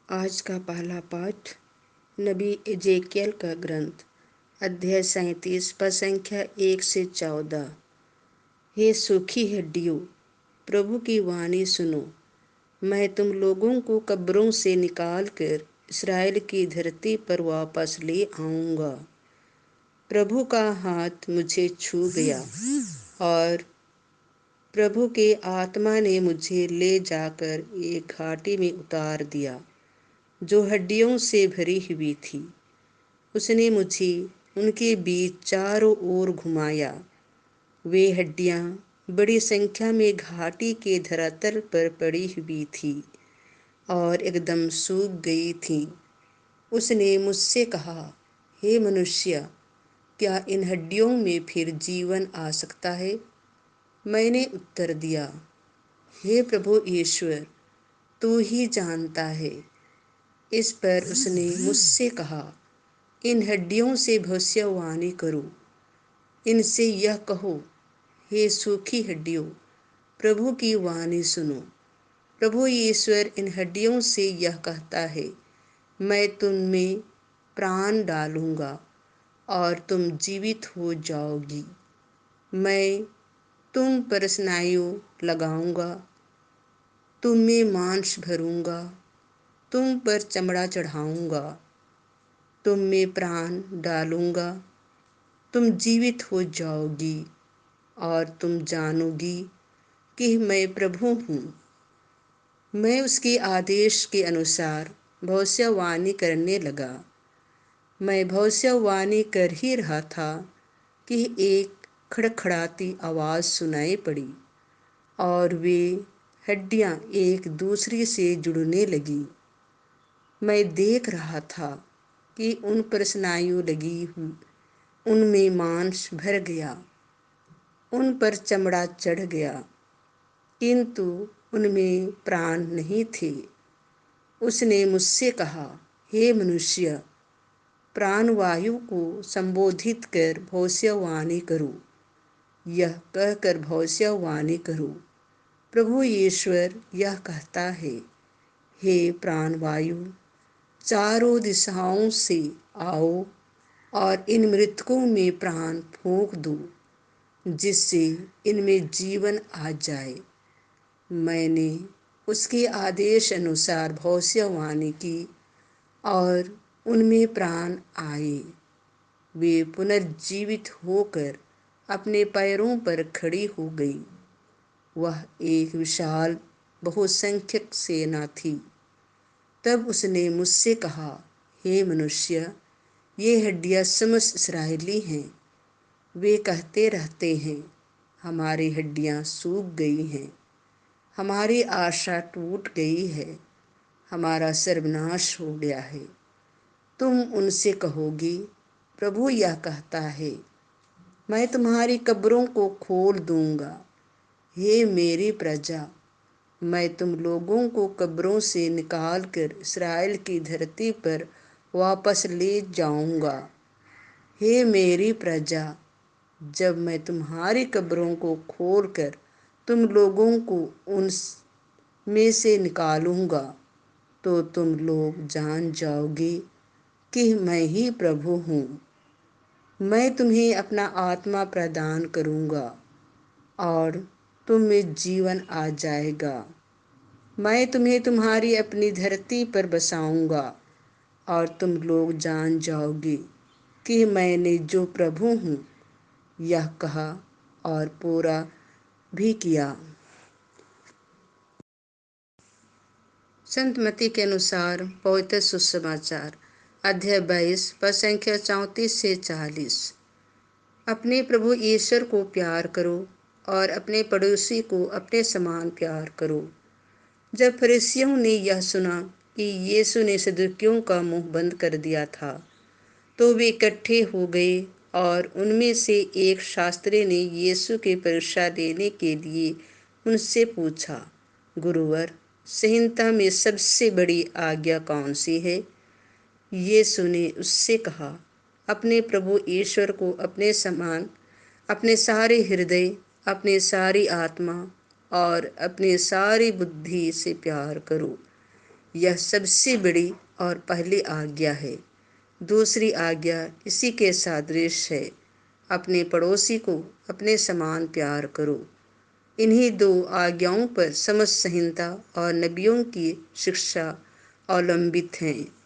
आज का पहला पाठ नबी एजेकियल का ग्रंथ अध्याय 37 पद संख्या 1 से 14। हे सूखी हड्डियों, प्रभु की वाणी सुनो। मैं तुम लोगों को कब्रों से निकाल कर इस्राएल की धरती पर वापस ले आऊँगा। प्रभु का हाथ मुझे छू गया और प्रभु के आत्मा ने मुझे ले जाकर एक घाटी में उतार दिया जो हड्डियों से भरी हुई थी। उसने मुझे उनके बीच चारों ओर घुमाया। वे हड्डियां बड़ी संख्या में घाटी के धरातल पर पड़ी हुई थी और एकदम सूख गई थीं। उसने मुझसे कहा, हे मनुष्य, क्या इन हड्डियों में फिर जीवन आ सकता है? मैंने उत्तर दिया, हे प्रभु ईश्वर, तू ही जानता है। इस पर उसने मुझसे कहा, इन हड्डियों से भविष्यवाणी करो। इनसे यह कहो, हे सूखी हड्डियों, प्रभु की वाणी सुनो। प्रभु ईश्वर इन हड्डियों से यह कहता है, मैं तुम में प्राण डालूंगा और तुम जीवित हो जाओगी। मैं तुम पर स्नायु लगाऊंगा, तुम में मांस भरूंगा, तुम पर चमड़ा चढ़ाऊंगा, तुम में प्राण डालूंगा, तुम जीवित हो जाओगी और तुम जानोगी कि मैं प्रभु हूँ। मैं उसके आदेश के अनुसार भविष्यवाणी करने लगा। मैं भविष्यवाणी कर ही रहा था कि एक खड़खड़ाती आवाज़ सुनाई पड़ी और वे हड्डियाँ एक दूसरी से जुड़ने लगी। मैं देख रहा था कि उन पर स्नायु लगी हुई, उनमें मांस भर गया, उन पर चमड़ा चढ़ गया, किंतु उनमें प्राण नहीं थे। उसने मुझसे कहा, हे मनुष्य, प्राणवायु को संबोधित कर भविष्यवाणी करो। यह कहकर भविष्यवाणी करो, प्रभु ईश्वर यह कहता है, हे प्राणवायु, चारों दिशाओं से आओ और इन मृतकों में प्राण फूंक दो, जिससे इनमें जीवन आ जाए। मैंने उसके आदेश अनुसार भविष्यवाणी की और उनमें प्राण आए। वे पुनर्जीवित होकर अपने पैरों पर खड़ी हो गई। वह एक विशाल बहुसंख्यक सेना थी। तब उसने मुझसे कहा, हे मनुष्य, ये हड्डियां समस्त इस्राएली हैं। वे कहते रहते हैं, हमारी हड्डियां सूख गई हैं, हमारी आशा टूट गई है, हमारा सर्वनाश हो गया है। तुम उनसे कहोगी, प्रभु यह कहता है, मैं तुम्हारी कब्रों को खोल दूंगा। हे मेरी प्रजा, मैं तुम लोगों को कब्रों से निकाल कर इस्राएल की धरती पर वापस ले जाऊंगा। हे मेरी प्रजा, जब मैं तुम्हारी कब्रों को खोलकर तुम लोगों को उन में से निकालूंगा, तो तुम लोग जान जाओगे कि मैं ही प्रभु हूँ। मैं तुम्हें अपना आत्मा प्रदान करूँगा और तुम में जीवन आ जाएगा। मैं तुम्हें तुम्हारी अपनी धरती पर बसाऊँगा और तुम लोग जान जाओगे कि मैंने जो प्रभु हूँ यह कहा और पूरा भी किया। संत मत्ती के अनुसार पवित्र सुसमाचार अध्याय 22 पद संख्या 34 से 40। अपने प्रभु ईश्वर को प्यार करो और अपने पड़ोसी को अपने समान प्यार करो। जब फरीसियों ने यह सुना कि यीशु ने सदूकियों का मुंह बंद कर दिया था, तो वे इकट्ठे हो गए और उनमें से एक शास्त्री ने यीशु की परीक्षा लेने के लिए उनसे पूछा, गुरुवर, संहिता में सबसे बड़ी आज्ञा कौन सी है? यीशु ने उससे कहा, अपने प्रभु ईश्वर को अपने समान, अपने सारे हृदय, अपनी सारी आत्मा और अपनी सारी बुद्धि से प्यार करो। यह सबसे बड़ी और पहली आज्ञा है। दूसरी आज्ञा इसी के सादृश है, अपने पड़ोसी को अपने समान प्यार करो। इन्हीं दो आज्ञाओं पर समस्त संहिता और नबियों की शिक्षा अवलंबित हैं।